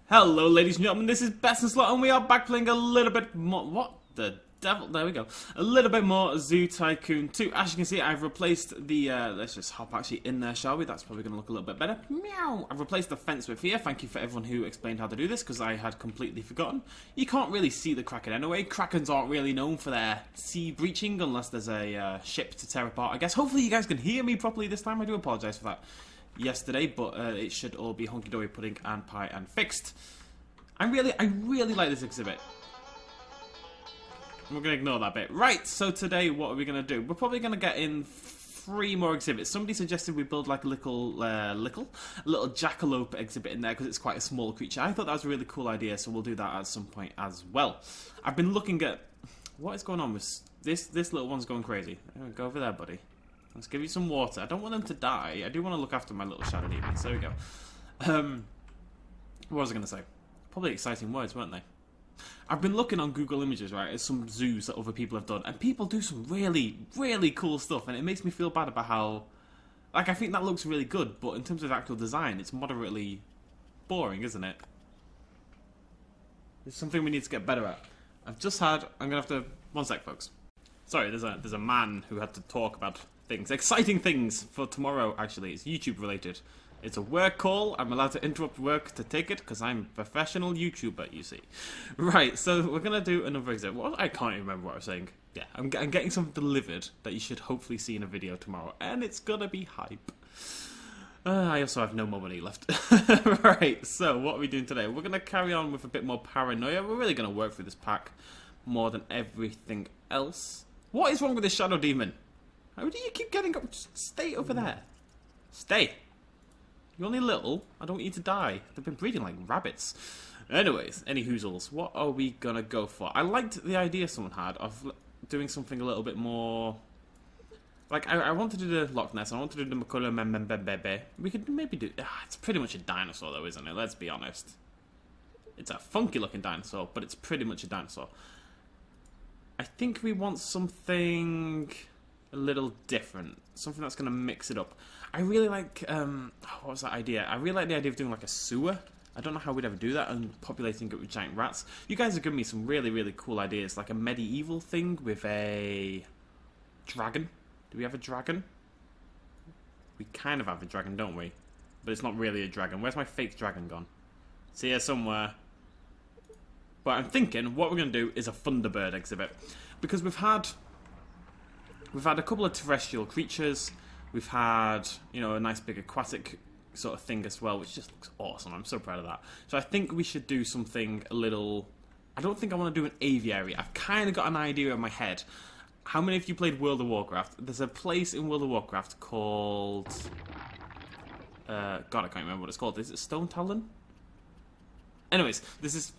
Hello, ladies and gentlemen, this is BestInSlot, and we are back playing a little bit more. What the devil? There we go. A little bit more Zoo Tycoon 2. As you can see, I've replaced the. Let's just hop actually in there, shall we? That's probably going to look a little bit better. Meow! I've replaced the fence with here. Thank you for everyone who explained how to do this, because I had completely forgotten. You can't really see the Kraken anyway. Krakens aren't really known for their sea breaching unless there's a ship to tear apart, I guess. Hopefully, you guys can hear me properly this time. I do apologise for that yesterday, but it should all be hunky-dory pudding and pie and fixed. I really like this exhibit. We're going to ignore that bit. Right, so today what are we going to do? We're probably going to get in 3 more exhibits. Somebody suggested we build like a little jackalope exhibit in there because it's quite a small creature. I thought that was a really cool idea, so we'll do that at some point as well. I've been looking at... What is going on with... This little one's going crazy. Go over there, buddy. Let's give you some water. I don't want them to die. I do want to look after my little shadow demons. There we go. What was I going to say? Probably exciting words, weren't they? I've been looking on Google Images, right, at some zoos that other people have done, and people do some really cool stuff, and it makes me feel bad about how... Like, I think that looks really good, but in terms of actual design, it's moderately boring, isn't it? It's something we need to get better at. I'm going to have to... One sec, folks. Sorry, there's a man who had to talk about things. Exciting things for tomorrow, actually. It's YouTube related. It's a work call. I'm allowed to interrupt work to take it because I'm a professional YouTuber, you see. Right, so we're going to do another example. I can't even remember what I was saying. Yeah, I'm getting something delivered that you should hopefully see in a video tomorrow, and it's going to be hype. I also have no more money left. Right, so what are we doing today? We're going to carry on with a bit more paranoia. We're really going to work through this pack more than everything else. What is wrong with this shadow demon? How do you keep getting up? Just stay over there. Stay. You're only little. I don't want you to die. They've been breeding like rabbits. Anyways, any hoozles. What are we gonna go for? I liked the idea someone had of doing something a little bit more... Like, I wanted to do the Loch Ness. I wanted to do the Makolo Mbembebe. We could maybe do... it's pretty much a dinosaur though, isn't it? Let's be honest. It's a funky looking dinosaur, but it's pretty much a dinosaur. I think we want something a little different. Something that's going to mix it up. I really like, what was that idea? I really like the idea of doing like a sewer. I don't know how we'd ever do that and populating it with giant rats. You guys have given me some really cool ideas. Like a medieval thing with a dragon. Do we have a dragon? We kind of have a dragon, don't we? But it's not really a dragon. Where's my fake dragon gone? It's here somewhere. But I'm thinking what we're going to do is a Thunderbird exhibit. Because we've had a couple of terrestrial creatures. We've had, you know, a nice big aquatic sort of thing as well, which just looks awesome. I'm so proud of that. So I think we should do something a little... I don't think I want to do an aviary. I've kind of got an idea in my head. How many of you played World of Warcraft? There's a place in World of Warcraft called... God, I can't remember what it's called. Is it Stone Talon? Anyways, this is...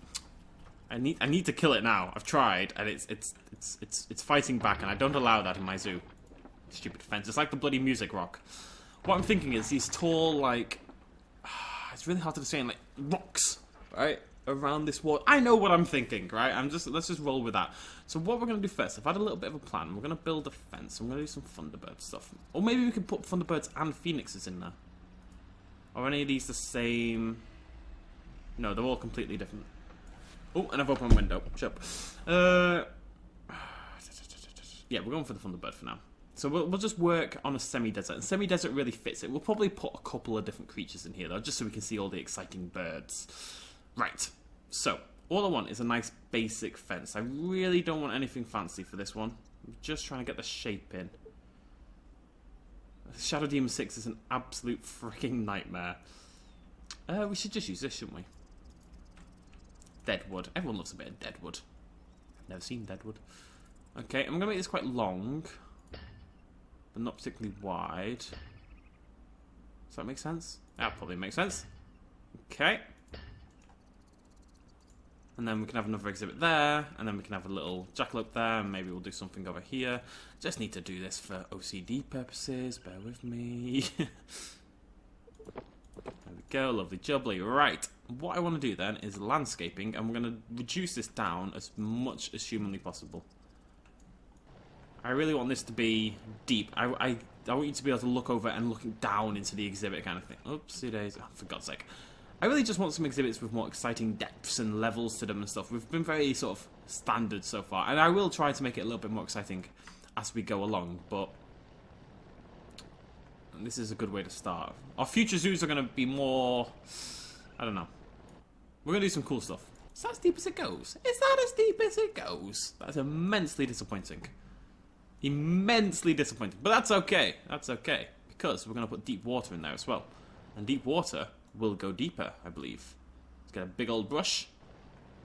I need to kill it now. I've tried, and it's fighting back, and I don't allow that in my zoo. Stupid fence. It's like the bloody music rock. What I'm thinking is these tall, like... It's really hard to explain, like, rocks, right? Around this wall. I know what I'm thinking, right? Let's just roll with that. So what we're going to do first, I've had a little bit of a plan. We're going to build a fence. I'm going to do some Thunderbird stuff. Or maybe we could put Thunderbirds and Phoenixes in there. Are any of these the same? No, they're all completely different. Oh, and I've opened a window. Shut up. Yeah, we're going for the Thunderbird for now. So we'll just work on a semi-desert. And semi-desert really fits it. We'll probably put a couple of different creatures in here, though, just so we can see all the exciting birds. Right. So, all I want is a nice basic fence. I really don't want anything fancy for this one. I'm just trying to get the shape in. Shadow Demon 6 is an absolute freaking nightmare. We should just use this, shouldn't we? Deadwood. Everyone loves a bit of deadwood. I've never seen deadwood. Okay, I'm going to make this quite long, but not particularly wide. Does that make sense? That probably makes sense. Okay. And then we can have another exhibit there, and then we can have a little jackalope there, and maybe we'll do something over here. Just need to do this for OCD purposes. Bear with me. There we go, lovely jubbly. Right, what I want to do then is landscaping, and we're going to reduce this down as much as humanly possible. I really want this to be deep. I want you to be able to look over and looking down into the exhibit kind of thing. Oopsie days. Oh, for God's sake. I really just want some exhibits with more exciting depths and levels to them and stuff. We've been very sort of standard so far, and I will try to make it a little bit more exciting as we go along, but this is a good way to start. Our future zoos are going to be more, I don't know. We're going to do some cool stuff. Is that as deep as it goes? Is that as deep as it goes? That's immensely disappointing. Immensely disappointing. But that's okay. That's okay. Because we're going to put deep water in there as well. And deep water will go deeper, I believe. Let's get a big old brush.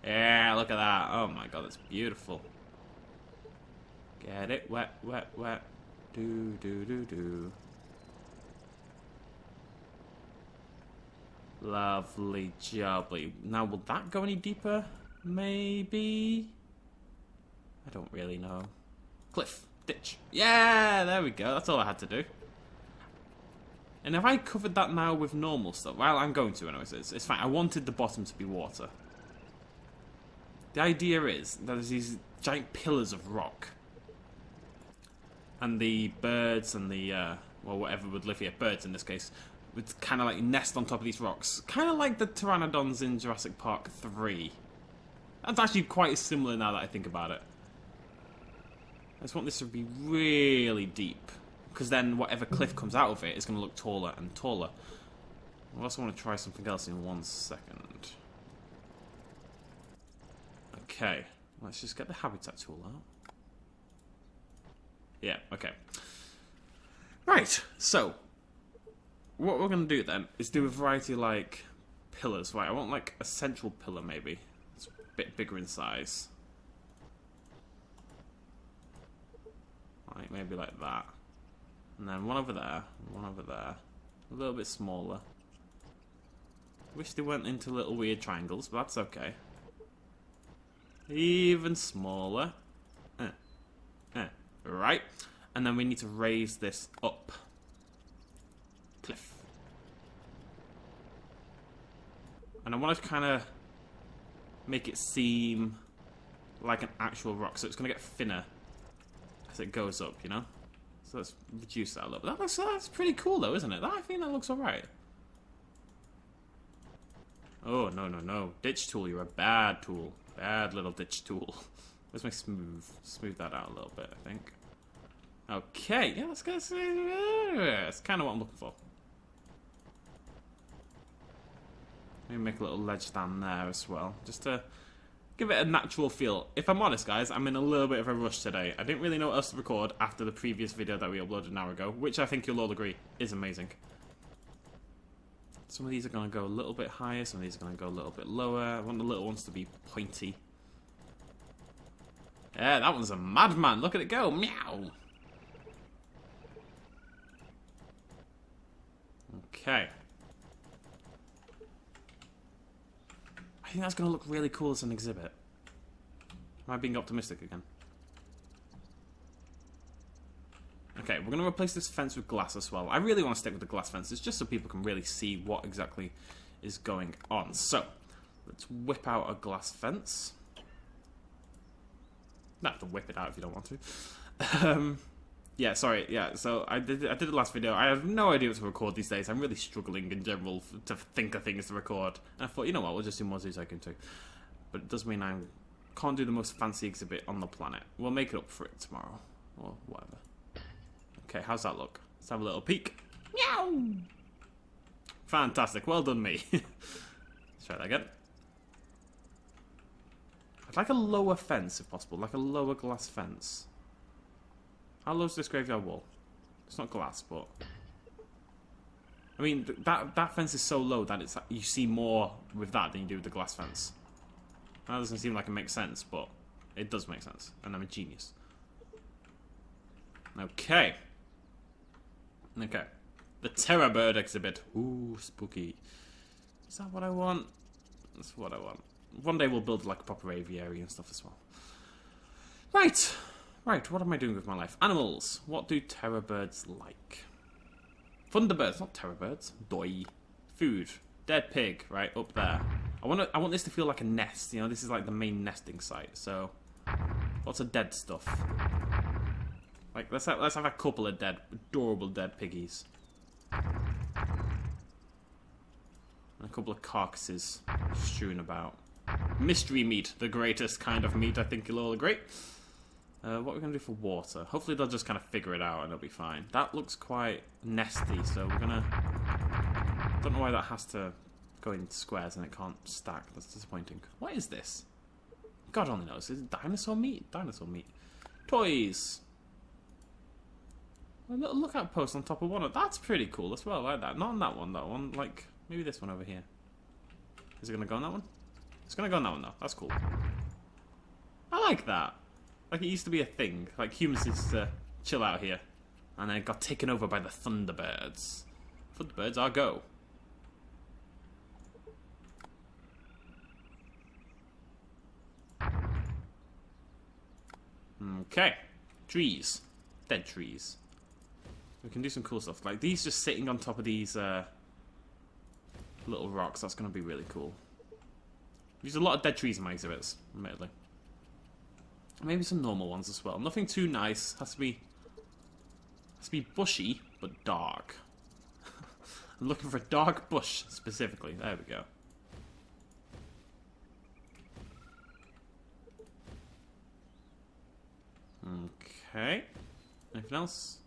Yeah, look at that. Oh my god, that's beautiful. Get it wet, wet, wet. Do, do, do, do. Lovely jubbly. Now, will that go any deeper? Maybe? I don't really know. Cliff. Ditch. Yeah, there we go. That's all I had to do. And have I covered that now with normal stuff? Well, I'm going to anyways. It's fine. I wanted the bottom to be water. The idea is that there's these giant pillars of rock. And the birds and the, well, whatever would live here, birds in this case, would kind of like nest on top of these rocks. Kind of like the pteranodons in Jurassic Park 3. That's actually quite similar now that I think about it. I just want this to be really deep. Because then whatever cliff comes out of it is going to look taller and taller. I also want to try something else in 1 second. Okay. Let's just get the habitat tool out. Yeah, okay. Right, so what we're going to do then is do a variety of, like, pillars. Right, I want, like, a central pillar, maybe. It's a bit bigger in size. Right, maybe like that. And then one over there, one over there. A little bit smaller. Wish they went into little weird triangles, but that's okay. Even smaller. Right. And then we need to raise this up. Cliff. And I want to kind of make it seem like an actual rock, so it's going to get thinner as it goes up, you know? So let's reduce that a little bit. That's pretty cool though, isn't it? I think that looks alright. Oh, no, no, no. Ditch tool, you're a bad tool. Bad little ditch tool. Let's make smooth that out a little bit, I think. Okay, yeah, that's kind of what I'm looking for. Maybe make a little ledge stand there as well, just to give it a natural feel. If I'm honest, guys, I'm in a little bit of a rush today. I didn't really know what else to record after the previous video that we uploaded an hour ago, which I think you'll all agree is amazing. Some of these are going to go a little bit higher, some of these are going to go a little bit lower. I want the little ones to be pointy. Yeah, that one's a madman. Look at it go. Meow. Okay. I think that's going to look really cool as an exhibit. Am I being optimistic again? Okay, we're going to replace this fence with glass as well. I really want to stick with the glass fences just so people can really see what exactly is going on. So, let's whip out a glass fence. You don't have to whip it out if you don't want to. Yeah, sorry, yeah, so I did the last video. I have no idea what to record these days. I'm really struggling in general to think of things to record. And I thought, you know what, we'll just do more Zoo Tycoon 2. But it does mean I can't do the most fancy exhibit on the planet. We'll make it up for it tomorrow, or whatever. Okay, how's that look? Let's have a little peek. Meow! Fantastic, well done me. Let's try that again. I'd like a lower fence if possible, like a lower glass fence. How low is this graveyard wall? It's not glass, but I mean that fence is so low that it's you see more with that than you do with the glass fence. That doesn't seem like it makes sense, but it does make sense, and I'm a genius. Okay. Okay. The Terrorbird exhibit. Ooh, spooky. Is that what I want? That's what I want. One day we'll build like a proper aviary and stuff as well. Right. Right, what am I doing with my life? Animals. What do terrorbirds like? Thunderbirds, not terrorbirds. Doi. Food. Dead pig, right, up there. I want this to feel like a nest, you know, this is like the main nesting site, so lots of dead stuff. Like, let's have a couple of adorable dead piggies. And a couple of carcasses strewn about. Mystery meat, the greatest kind of meat, I think you'll all agree. What are we going to do for water? Hopefully they'll just kind of figure it out and it'll be fine. That looks quite nesty, so we're going to... Don't know why that has to go in squares and it can't stack. That's disappointing. What is this? God only knows. Is it dinosaur meat? Dinosaur meat. Toys! A little lookout post on top of one. That's pretty cool as well. I like that. Not on that one, that one. Like, maybe this one over here. Is it going to go on that one? It's going to go on that one, though. That's cool. I like that. Like, it used to be a thing. Like, humans used to chill out here. And then it got taken over by the Thunderbirds. Thunderbirds are go. Okay. Trees. Dead trees. We can do some cool stuff. Like, these just sitting on top of these little rocks. That's going to be really cool. There's a lot of dead trees in my exhibits, admittedly. Maybe some normal ones as well. Nothing too nice. Has to be bushy, but dark. I'm looking for a dark bush, specifically. There we go. Okay. Anything else?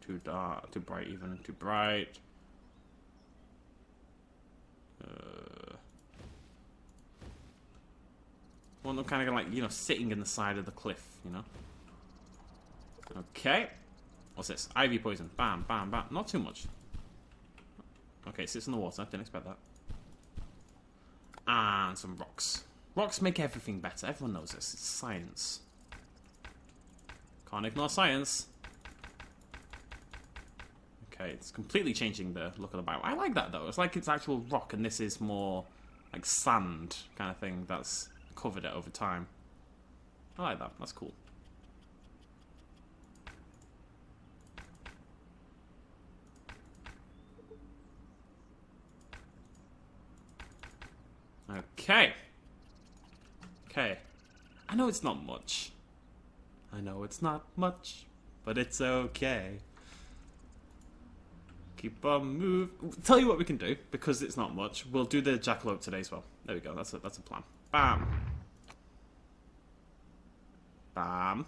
Too dark, too bright even, too bright. One of them kind of like, you know, sitting in the side of the cliff, you know? Okay. What's this? Ivy poison. Bam, bam, bam. Not too much. Okay, it sits in the water. Didn't expect that. And some rocks. Rocks make everything better. Everyone knows this. It's science. Can't ignore science. Okay, it's completely changing the look of the biome. I like that, though. It's like it's actual rock, and this is more like sand kind of thing that's covered it over time. I like that. That's cool. Okay. Okay. I know it's not much. I know it's not much, but it's okay. Keep on moving. Tell you what we can do, because it's not much. We'll do the jackalope today as well. There we go. That's a plan. Bam. Bam.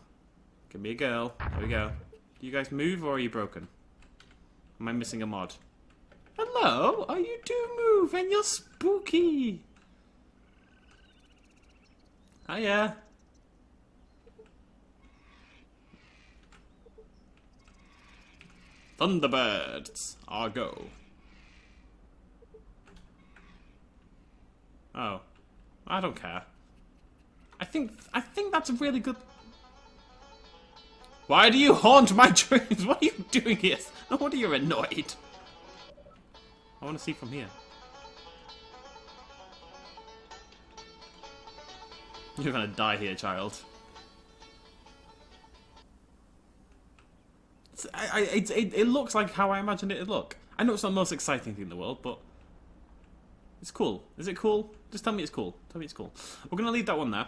Give me a girl. There we go. Do you guys move, or are you broken? Am I missing a mod? Hello? Oh, you do move, and you're spooky. Hiya. Thunderbirds are go. Oh. I don't care. I think that's a really good... Why do you haunt my dreams? What are you doing here? No wonder you're annoyed. I want to see from here. You're gonna die here, child. It looks like how I imagined it to look. I know it's not the most exciting thing in the world, but it's cool. Is it cool? Just tell me it's cool. Tell me it's cool. We're gonna leave that one there.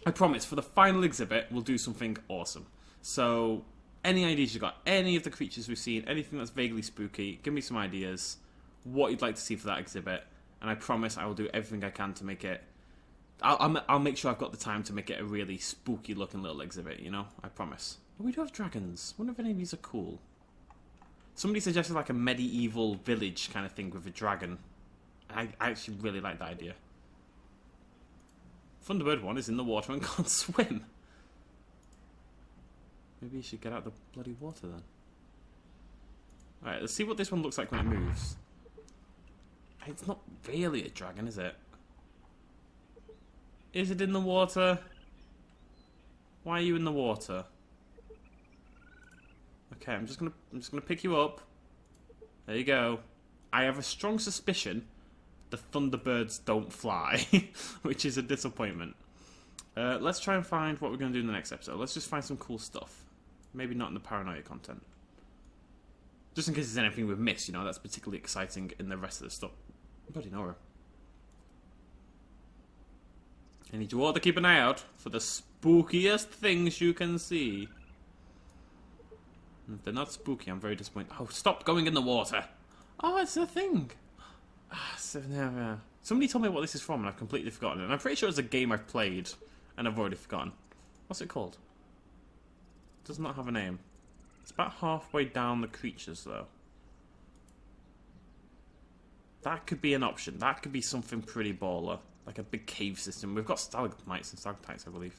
I promise, for the final exhibit, we'll do something awesome. So, any ideas you got, any of the creatures we've seen, anything that's vaguely spooky, give me some ideas, what you'd like to see for that exhibit, and I promise I will do everything I can to make it... I'll make sure I've got the time to make it a really spooky looking little exhibit, you know? I promise. But we do have dragons. I wonder if any of these are cool. Somebody suggested like a medieval village kind of thing with a dragon. I actually really like that idea. Thunderbird one is in the water and can't swim. Maybe you should get out the bloody water then. Alright, let's see what this one looks like when it moves. It's not really a dragon, is it? Is it in the water? Why are you in the water? Okay, I'm just gonna pick you up. There you go. I have a strong suspicion the Thunderbirds don't fly, which is a disappointment. Let's try and find what we're gonna do in the next episode. Let's just find some cool stuff. Maybe not in the paranoia content. Just in case there's anything we've missed, you know, that's particularly exciting in the rest of the stuff. Bloody Nora. I need you all to keep an eye out for the spookiest things you can see. If they're not spooky, I'm very disappointed. Oh, stop going in the water. Oh, it's a thing. Somebody told me what this is from and I've completely forgotten it. And I'm pretty sure it's a game I've played and I've already forgotten. What's it called? It does not have a name. It's about halfway down the creatures, though. That could be an option. That could be something pretty baller. Like a big cave system. We've got stalagmites and stalactites, I believe.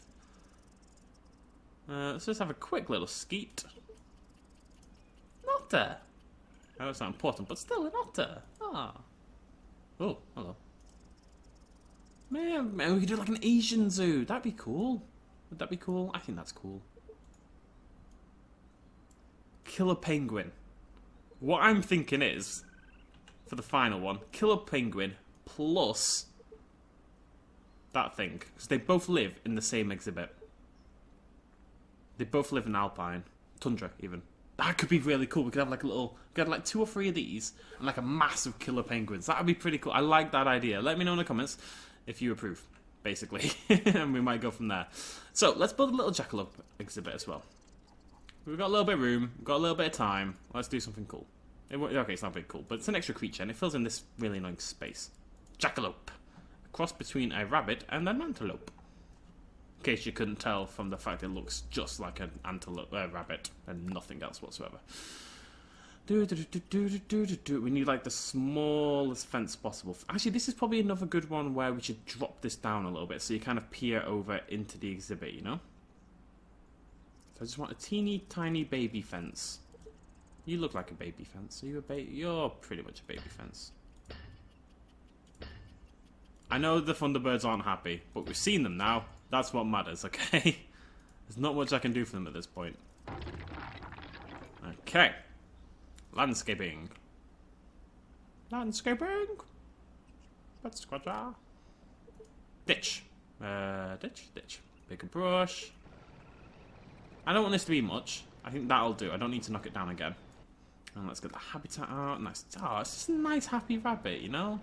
Let's just have a quick little skeet. An otter. I know it's not important, but still an otter. Ah. Oh, hello. Man, we could do like an Asian zoo. That'd be cool. Would that be cool? I think that's cool. Killer penguin. What I'm thinking is, for the final one, killer penguin plus that thing. Because they both live in the same exhibit. They both live in Alpine. Tundra, even. That could be really cool. We could have like a little... We could have like 2 or 3 of these and like a massive killer penguins. That would be pretty cool. I like that idea. Let me know in the comments if you approve, basically. And we might go from there. So, let's build a little jackalope exhibit as well. We've got a little bit of room. We've got a little bit of time. Let's do something cool. Okay, it's not very cool, but it's an extra creature and it fills in this really annoying space. Jackalope. A cross between a rabbit and an antelope. In case you couldn't tell from the fact it looks just like an antelope, rabbit and nothing else whatsoever. We need like the smallest fence possible. Actually, this is probably another good one where we should drop this down a little bit so you kind of peer over into the exhibit, you know? So I just want a teeny tiny baby fence. You look like a baby fence. Are you a baby? You're pretty much a baby fence. I know the Thunderbirds aren't happy, but we've seen them now. That's what matters, okay? There's not much I can do for them at this point. Okay. Landscaping. Landscaping. Let's squadra. Ditch. Ditch. Pick a brush. I don't want this to be much. I think that'll do. I don't need to knock it down again. And let's get the habitat out. Nice. Oh, it's just a nice happy rabbit, you know?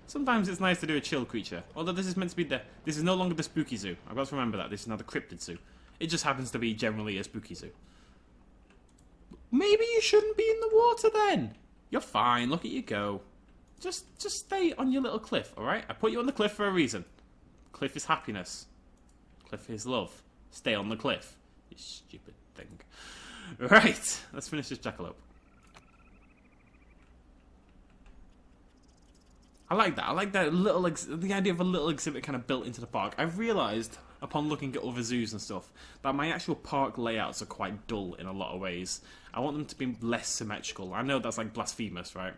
Sometimes it's nice to do a chill creature. Although this is meant to be the... This is no longer the spooky zoo. I've got to remember that. This is now the cryptid zoo. It just happens to be generally a spooky zoo. Maybe you shouldn't be in the water then. You're fine. Look at you go. Just stay on your little cliff, alright? I put you on the cliff for a reason. Cliff is happiness. Cliff is love. Stay on the cliff. You stupid thing. Right. Let's finish this jackalope. I like that. I like that little the idea of a little exhibit kind of built into the park. I've realised, upon looking at other zoos and stuff, that my actual park layouts are quite dull in a lot of ways. I want them to be less symmetrical. I know that's like blasphemous, right?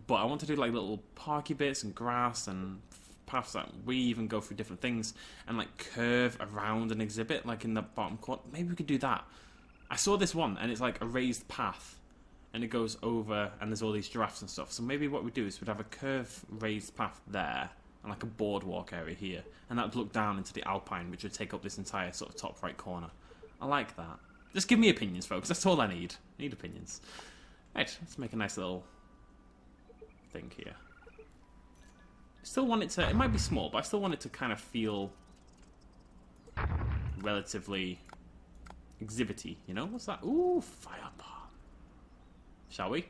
But I want to do like little parky bits and grass and paths that weave and go through different things and like curve around an exhibit, like in the bottom corner. Maybe we could do that. I saw this one and it's like a raised path. And it goes over, and there's all these giraffes and stuff. So maybe what we do is we'd have a curved raised path there, and like a boardwalk area here. And that would look down into the Alpine, which would take up this entire sort of top right corner. I like that. Just give me opinions, folks. That's all I need. I need opinions. Right, let's make a nice little thing here. I still want it to... It might be small, but I still want it to kind of feel relatively exhibity, you know? What's that? Ooh, fireball. Shall we?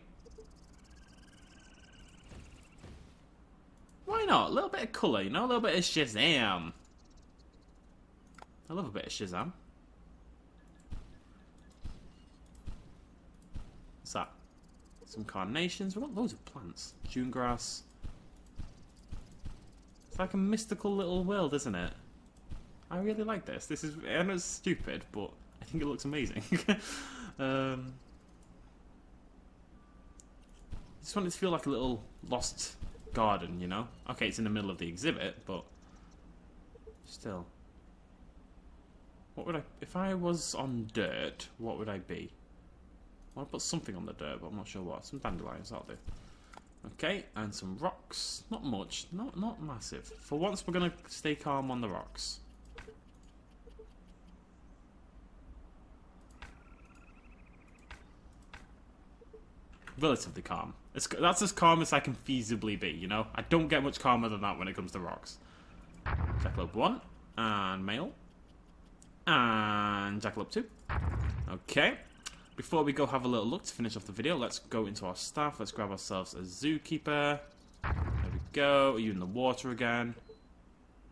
Why not? A little bit of colour, you know? A little bit of Shazam. I love a bit of Shazam. What's that? Some carnations. We've got loads of plants. June grass. It's like a mystical little world, isn't it? I really like this. This is... I know it's stupid, but I think it looks amazing. I just want it to feel like a little lost garden, you know? Okay, it's in the middle of the exhibit, but still. What would I... If I was on dirt, what would I be? I want to put something on the dirt, but I'm not sure what. Some dandelions, that'll do. Okay, and some rocks. Not much. Not massive. For once, we're going to stay calm on the rocks. Relatively calm. That's as calm as I can feasibly be, you know? I don't get much calmer than that when it comes to rocks. Jackalope 1. And male. And Jackalope 2. Okay. Before we go have a little look to finish off the video, let's go into our staff. Let's grab ourselves a zookeeper. There we go. Are you in the water again?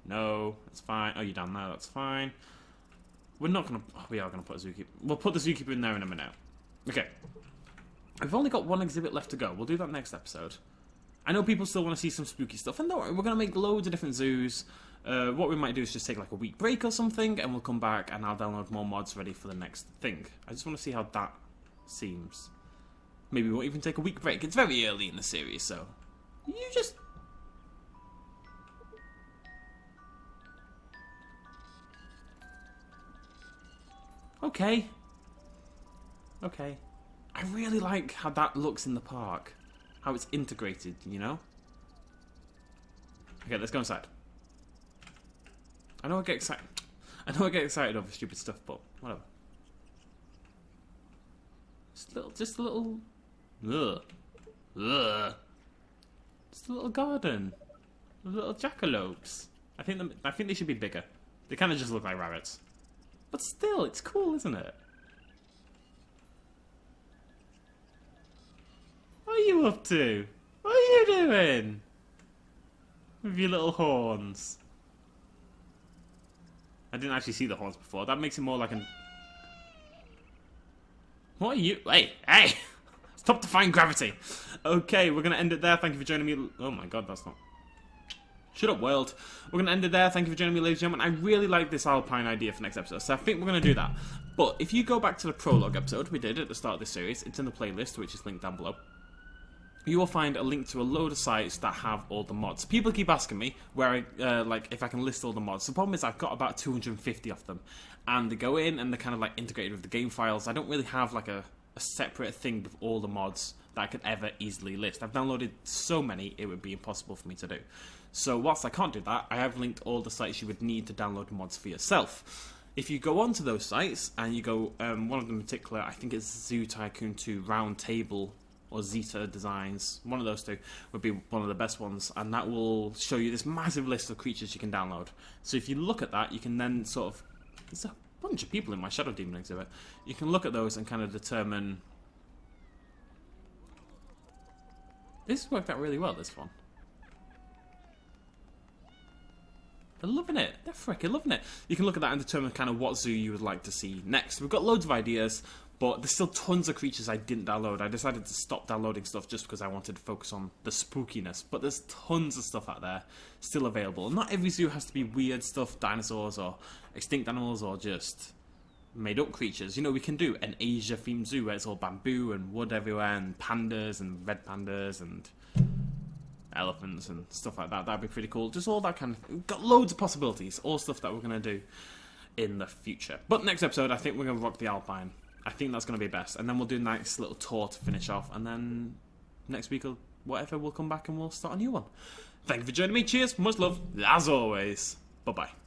No, that's fine. Oh, you're down there, that's fine. We're not gonna... Oh, we are gonna put a zookeeper. We'll put the zookeeper in there in a minute. Okay. We've only got one exhibit left to go. We'll do that next episode. I know people still want to see some spooky stuff, and don't worry, we're gonna make loads of different zoos. What we might do is just take like a week break or something, and we'll come back and I'll download more mods ready for the next thing. I just want to see how that seems. Maybe we won't even take a week break. It's very early in the series, so... You just... Okay. Okay. I really like how that looks in the park. How it's integrated, you know? Okay, let's go inside. I know I get excited over stupid stuff, but whatever. Just a little... Ugh. Ugh. Just a little garden. Little jackalopes. I think they should be bigger. They kind of just look like rabbits. But still, it's cool, isn't it? What are you up to? What are you doing? With your little horns. I didn't actually see the horns before. That makes it more like an... What are you... Hey! Hey! Stop defying gravity! Okay, we're going to end it there. Thank you for joining me. Oh my god, that's not... Shut up, world. We're going to end it there. Thank you for joining me, ladies and gentlemen. I really like this Alpine idea for next episode, so I think we're going to do that. But if you go back to the prologue episode we did at the start of this series, it's in the playlist, which is linked down below. You will find a link to a load of sites that have all the mods. People keep asking me where like if I can list all the mods. The problem is I've got about 250 of them, and they go in and they're kind of like integrated with the game files. I don't really have like a separate thing with all the mods that I could ever easily list. I've downloaded so many it would be impossible for me to do. So whilst I can't do that, I have linked all the sites you would need to download mods for yourself. If you go onto those sites and you go, one of them in particular, I think it's Zoo Tycoon 2 Round Table or Zeta Designs, one of those two would be one of the best ones, and that will show you this massive list of creatures you can download. So if you look at that, you can then sort of... There's a bunch of people in my Shadow Demon exhibit. You can look at those and kind of determine... This worked out really well, this one. They're loving it. They're freaking loving it. You can look at that and determine kind of what zoo you would like to see next. We've got loads of ideas, but there's still tons of creatures I didn't download. I decided to stop downloading stuff just because I wanted to focus on the spookiness. But there's tons of stuff out there still available. Not every zoo has to be weird stuff, dinosaurs or extinct animals or just made-up creatures. You know, we can do an Asia-themed zoo where it's all bamboo and wood everywhere and pandas and red pandas and... elephants and stuff like that. That'd be pretty cool. Just all that kind of... We've got loads of possibilities. All stuff that we're going to do in the future. But next episode, I think we're going to rock the Alpine. I think that's going to be best. And then we'll do a nice little tour to finish off. And then next week or whatever, we'll come back and we'll start a new one. Thank you for joining me. Cheers. Much love. As always. Bye-bye.